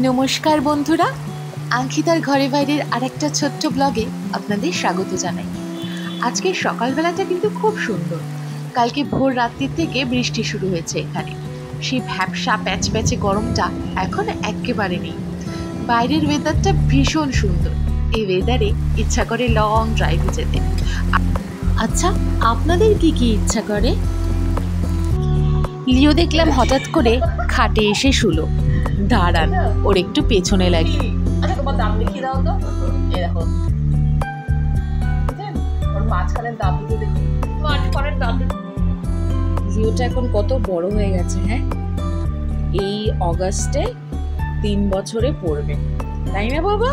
নমস্কার বন্ধুরা, আঙ্কিতার ঘরে বাইরের আরেকটা ছোট্ট ব্লগে আপনাদের স্বাগত জানাই। আজকের সকালবেলাটা কিন্তু খুব সুন্দর। কালকে ভোর রাত্রির থেকে বৃষ্টি শুরু হয়েছে এখানে। সেই ভ্যাপসা প্যাচপ্যাচে গরমটা এখন একেবারে নেই। বাইরের ওয়েদারটা ভীষণ সুন্দর। এই ওয়েদারে ইচ্ছা করে লং ড্রাইভে যেতে। আচ্ছা, আপনাদের কি কি ইচ্ছা করে? লিও দেখলাম হঠাৎ করে খাটে এসে শুলো। দাঁড়ান, ওর একটু পেছনে লাগি। আচ্ছা, তোমার দাম দেখিয়ে দাও তো। এই দেখো, ওর মাঝখানের দাম দুটো দেখি, মাঝখানের দাম। লিওটা এখন কত বড় হয়ে গেছে। হ্যাঁ, এই অগাস্টে 3 বছরে পড়বে, তাই না বাবা?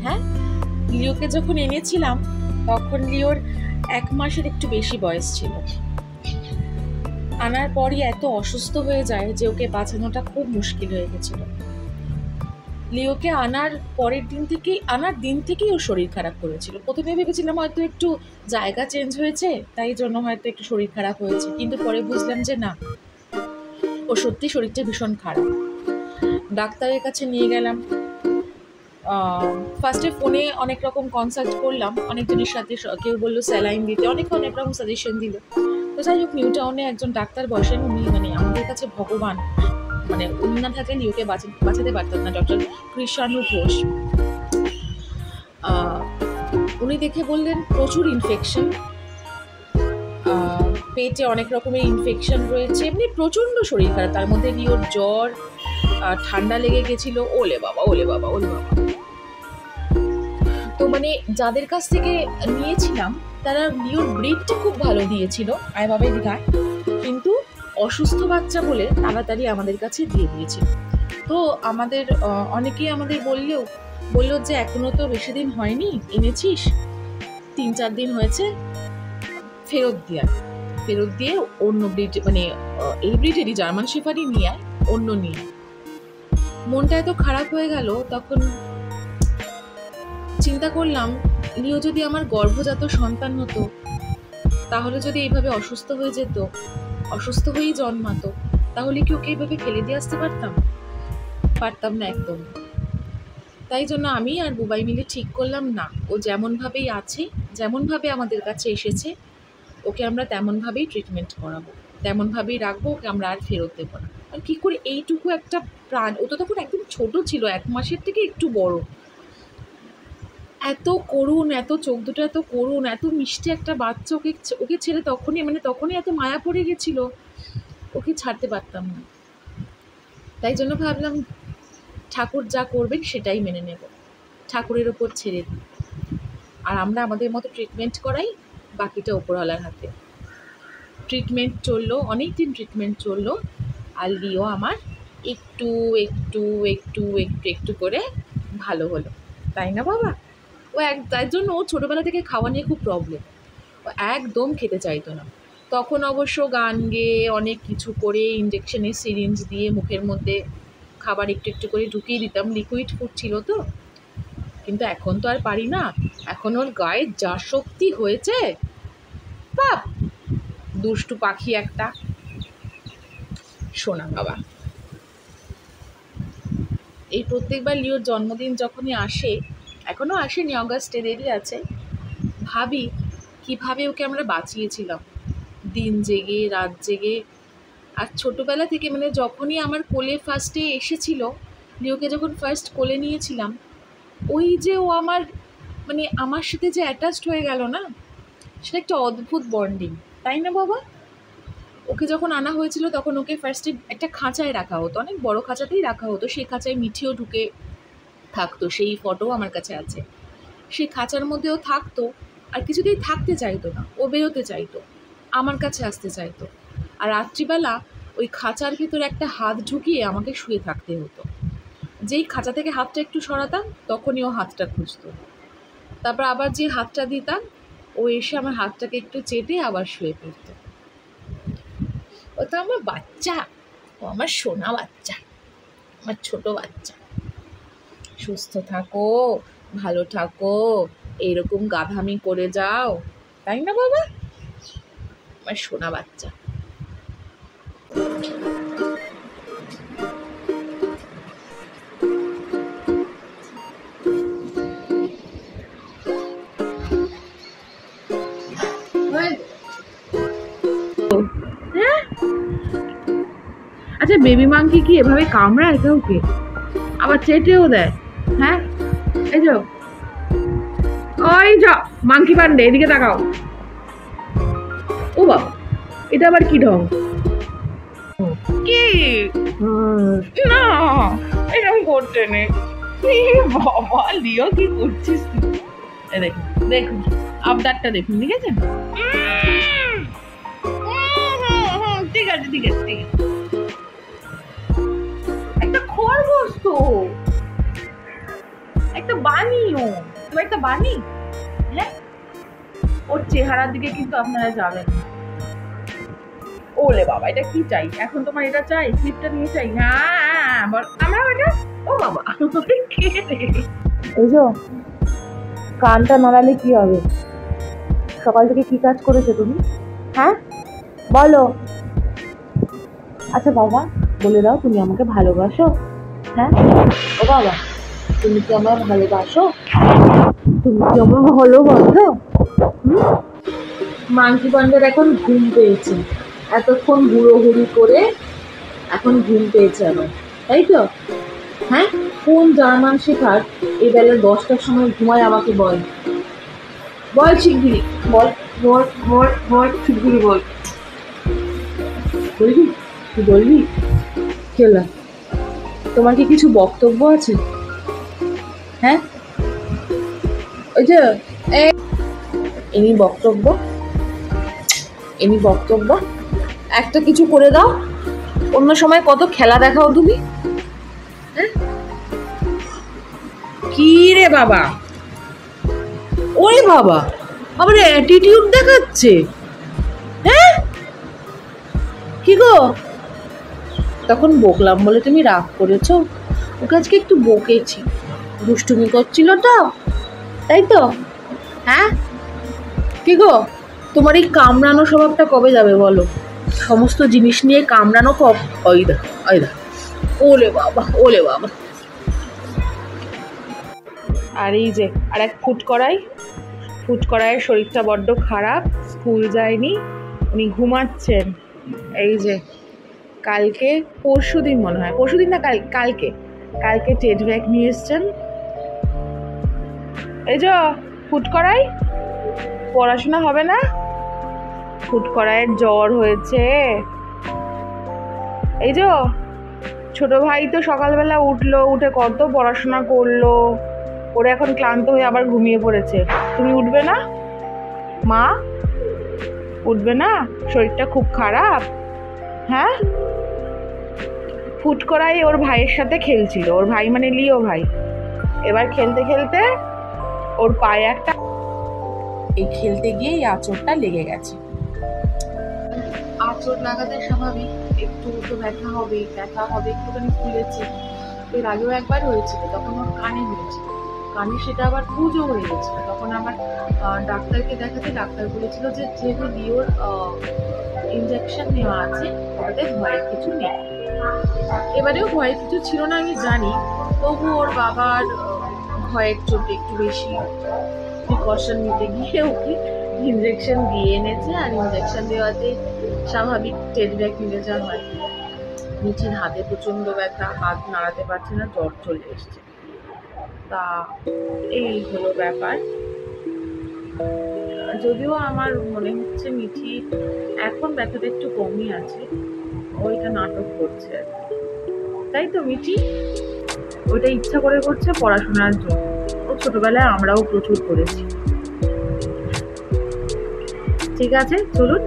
হ্যাঁ, লিওকে যখন এনেছিলাম তখন লিওর 1 মাসের একটু বেশি বয়স ছিল। আনার পরই এত অসুস্থ হয়ে যায় যে ওকে বাঁচানোটা খুব মুশকিল হয়ে গেছিল। লিওকে আনার দিন থেকেই ওর শরীর খারাপ করেছিল। প্রথমে ভেবেছিলাম হয়তো একটু জায়গা চেঞ্জ হয়েছে, তাই জন্য হয়তো একটু শরীর খারাপ হয়েছে, কিন্তু পরে বুঝলাম যে না, ও সত্যি শরীরটা ভীষণ খারাপ। ডাক্তারের কাছে নিয়ে গেলাম। ফার্স্টে ফোনে অনেক রকম কনসাল্ট করলাম অনেকজনের সাথে, কেউ বললো স্যালাইন দিতে, অনেক রকম সাজেশন দিল। তো যাই হোক, নিউ টাউনে একজন ডাক্তার বসেন, উনি আমাদের কাছে ভগবান। উনি না থাকলে লিওকে বাঁচাতে পারতাম না, ডক্টর কৃষাণু ঘোষ। উনি দেখে বললেন প্রচুর ইনফেকশন, পেটে অনেক রকমের ইনফেকশন রয়েছে, এমনি প্রচণ্ড শরীর খারাপ। তার মধ্যে লিওর জ্বর, ঠান্ডা লেগে গেছিল। ওলে বাবা। তো যাদের কাছ থেকে নিয়েছিলাম তারা লিওর ব্রিডটা খুব ভালো দিয়েছিল, আইভাবে দিঘায়, কিন্তু অসুস্থ বাচ্চা বলে তাড়াতাড়ি আমাদের কাছে দিয়ে দিয়েছিল। তো অনেকেই আমাদের বললো যে এখনো তো বেশি দিন হয়নি, এনেছিস, 3-4 দিন হয়েছে, ফেরত দিয়ে অন্য ব্রিড, এই ব্রিডেরই জার্মান শেফার্ডই নিয়ে আয়, অন্য নিয়ে। মনটা এত খারাপ হয়ে গেল, তখন চিন্তা করলাম লিও যদি আমার গর্ভজাত সন্তান হতো, তাহলে যদি এইভাবে অসুস্থ হয়ে যেত, অসুস্থ হয়েই জন্মাতো, তাহলে কি ওকে এইভাবে ফেলে দিয়ে আসতে পারতাম না একদম। তাই জন্য আমি আর বুবাই মিলে ঠিক করলাম, না, ও যেমনভাবেই আছে, যেমনভাবে আমাদের কাছে এসেছে, ওকে আমরা তেমনভাবেই ট্রিটমেন্ট করাবো, তেমনভাবেই রাখবো, ওকে আমরা আর ফেরত দেবো না। আর কী করে এইটুকু একটা প্রাণ, ও তো তখন একদম ছোট ছিল, 1 মাসের থেকে একটু বড়, এত করুণ, এত চোখ দুটো এত করুণ, এত মিষ্টি একটা বাচ্চা, ওকে ছেড়ে তখনই এত মায়া পড়ে গেছিল, ওকে ছাড়তে পারতাম না। তাই জন্য ভাবলাম ঠাকুর যা করবেন সেটাই মেনে নেব, ঠাকুরের ওপর ছেড়ে দিই, আর আমরা আমাদের মতো ট্রিটমেন্ট করাই, বাকিটা ওপরওয়ালার হাতে। ট্রিটমেন্ট চললো, অনেক দিন ট্রিটমেন্ট চললো, আর লিও আমার একটু করে ভালো হলো, তাই না বাবা? তার জন্য ও ছোটোবেলা থেকে খাওয়া নিয়ে খুব প্রবলেম, ও একদম খেতে চাইতো না। তখন অবশ্য গান গেয়ে অনেক কিছু করে ইঞ্জেকশনের সিরিঞ্জ দিয়ে মুখের মধ্যে খাবার একটু করে ঢুকিয়ে দিতাম, লিকুইড ফুড ছিল তো। কিন্তু এখন তো আর পারি না, এখন ওর গায়ে যা শক্তি হয়েছে, বাপ, দুষ্টু পাখি একটা, শোনা বাবা। এই প্রত্যেকবার লিওর জন্মদিন যখনই আসে, এখনও আসেনি, অগাস্টে দেরি আছে, ভাবি কিভাবে ওকে আমরা বাঁচিয়েছিলাম, দিন জেগে রাত জেগে। আর ছোটোবেলা থেকে যখনই আমার কোলে ফার্স্টে এসেছিল, লিওকে যখন ফার্স্ট কোলে নিয়েছিলাম, ওই যে ও আমার সাথে যে অ্যাটাচড হয়ে গেল না, সেটা একটা অদ্ভুত বন্ডিং, তাই না বাবা? ওকে যখন আনা হয়েছিল তখন ওকে ফার্স্টে একটা খাঁচায় রাখা হতো, অনেক বড় খাঁচাতেই রাখা হতো, সেই খাঁচায় মিঠিও ঢুকে থাকতো, সেই ফটো আমার কাছে আছে। সেই খাঁচার মধ্যেও থাকতো, আর কিছুতেই থাকতে চাইতো না, ও বেরোতে চাইতো, আমার কাছে আসতে চাইতো। আর রাত্রিবেলা ওই খাঁচার ভিতরে একটা হাত ঢুকিয়ে আমাকে শুয়ে থাকতে হতো। যেই খাঁচা থেকে হাতটা একটু সরাতাম, তখনই ও হাতটা খুঁজতো, তারপর আবার যে হাতটা দিতাম, ও এসে আমার হাতটাকে একটু চেটে আবার শুয়ে পড়তো। ও তো আমার বাচ্চা, ও আমার সোনা বাচ্চা, আমার ছোট বাচ্চা। সুস্থ থাকো, ভালো থাকো, এইরকম গাধামি করে যাও, তাই না বাবা? আমার সোনা বাচ্চা। বেবি মাংকি কি এভাবে কামড়ায় কাউকে, আবার চেটেও দেয়? হ্যাঁ, এই যো, ওই যা মাংকি পান্ডে, এদিকে তাকাও। ও বাবা, এটা আবার কি ঢং? কি না, এরকম করতে নেই। বাবা লিও, কি করছিস তুই? দেখুন দেখুন, আবদারটা দেখুন, ঠিক আছে? ঠিক আছে ঠিক আছে ঠিক আছে। একটা খরগোশ তো, একটা বানিও, তো একটা বানি। হ্যাঁ, ওর চেহারার দিকে কিন্তু আপনারা যাবেন। ওলে বাবা, এটা কি চাই এখন? তোমার এটা চাই, ক্লিপটা নিয়ে চাই? হ্যাঁ বল, আমরা এটা। ও বাবা, এই যে কানটা নাড়ালে কি হবে? সকাল থেকে কি কাজ করেছো তুমি? হ্যাঁ বলো। আচ্ছা বাবা, বলে দাও, তুমি আমাকে ভালোবাসো? হ্যাঁ ও বাবা, তুমি কি আমায় ভালোবাসো? তুমি কি আমায় ভালোবাসো? মাংকি পান্ডার এখন ঘুম পেয়েছে, এতক্ষণ ঘুরোঘুরি করে এখন ঘুম পেয়েছে আমার, তাই তো? হ্যাঁ, কোন জার্মান শেখার এই বেলা 10টার সময় ঘুমায় আমাকে বল, বল শিগগিরি বল, বল বল বল শিগগিরি বল। বলবি? তুই বলবি? খেলা, তোমার কি কিছু বক্তব্য আছে? হ্যাঁ, ওই যে এনি বক্তব্য, এনি বক্তব্য, একটা কিছু করে দাও। অন্য সময় কত খেলা দেখাও তুমি। কি রে বাবা, ওরে বাবা, আবার অ্যাটিটিউড দেখাচ্ছে। হ্যাঁ, কি গো, তখন বকলাম বলে তুমি রাগ করেছো? ওকে আজকে একটু বকেছি, দুষ্টুমি করছিল তো, তাই তো? হ্যাঁ, কি গো, তোমার এই কামড়ানো স্বভাবটা কবে যাবে বলো? সমস্ত জিনিস নিয়ে কামড়ানো কব? ওইদা ওইদা, ওলে বাবা ওলে বাবা। আর এই যে আর এক ফুটকড়াইয়ের শরীরটা বড্ড খারাপ, স্কুল যায়নি, উনি ঘুমাচ্ছেন। এই যে কালকে পরশুদিন মনে হয়, পরশুদিন না কালকে টেট ব্যাগ নিয়ে এসছেন। এই যে ফুটকড়াই, পড়াশোনা হবে না? ফুটকড়াইয়ের জ্বর হয়েছে। এই যে ছোট ভাই তো সকালবেলা উঠে কত পড়াশোনা করলো, ওরা এখন ক্লান্ত হয়ে আবার ঘুমিয়ে পড়েছে। তুমি উঠবে না মা? উঠবে না? শরীরটা খুব খারাপ। হ্যাঁ, ফুটকড়াই ওর ভাইয়ের সাথে খেলছিল, ওর ভাই মানে লিও ভাই। এবার খেলতে খেলতে ওর পায়ে একটা, এই খেলতে গিয়ে এই আঁচড়টা লেগে গেছে। আঁচড় লাগাতে স্বাভাবিক, একটু তো ব্যথা হবে, একটুখানি ফুলেছে। এর আগেও একবার হয়েছিল, তখন ওর কানে হয়েছিল, কানে সেটা আবার পুজো হয়ে গেছিল। তখন আমার ডাক্তারকে দেখাতে, ডাক্তার বলেছিল যে যেহেতু লিওর ইনজেকশন নেওয়া আছে, ওটাতে ভয়ের কিছু নেই। এবারেও ভয়ের কিছু ছিল না আমি জানি, তবু ওর বাবার ভয়ের চোটে একটু বেশি প্রিকশন নিতে গিয়ে ওকে ইনজেকশন দিয়ে এনেছে। আর ইনজেকশন দেওয়াতে স্বাভাবিক টেট ব্যাগ নিয়ে যাওয়া হয়। মিঠির হাতে প্রচণ্ড ব্যথা, হাত নাড়াতে পারছে না, জ্বর চলে এসছে। তা এই হলো ব্যাপার। যদিও আমার মনে হচ্ছে মিঠি এখন ব্যথাটা একটু কমই আছে, ওইটা নাটক করছে, তাই তো মিঠি? ওইটা ইচ্ছা করে করছে পড়াশোনার জন্য। ও ছোটবেলায় আমরাও প্রচুর করেছি। ঠিক আছে, চলুন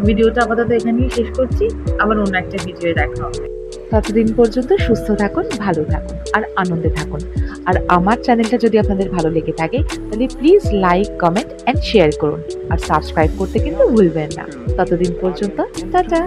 ভিডিওটা আপাতত এখানেই শেষ করছি, আবার অন্য একটা ভিডিও দেখা হবে। ততদিন পর্যন্ত সুস্থ থাকুন, ভালো থাকুন আর আনন্দে থাকুন। আর আমার চ্যানেলটা যদি আপনাদের ভালো লেগে থাকে তাহলে please like, comment and share করুন। আর সাবস্ক্রাইব করতে কিন্তু ভুলবেন না। ততদিন পর্যন্ত টাটা।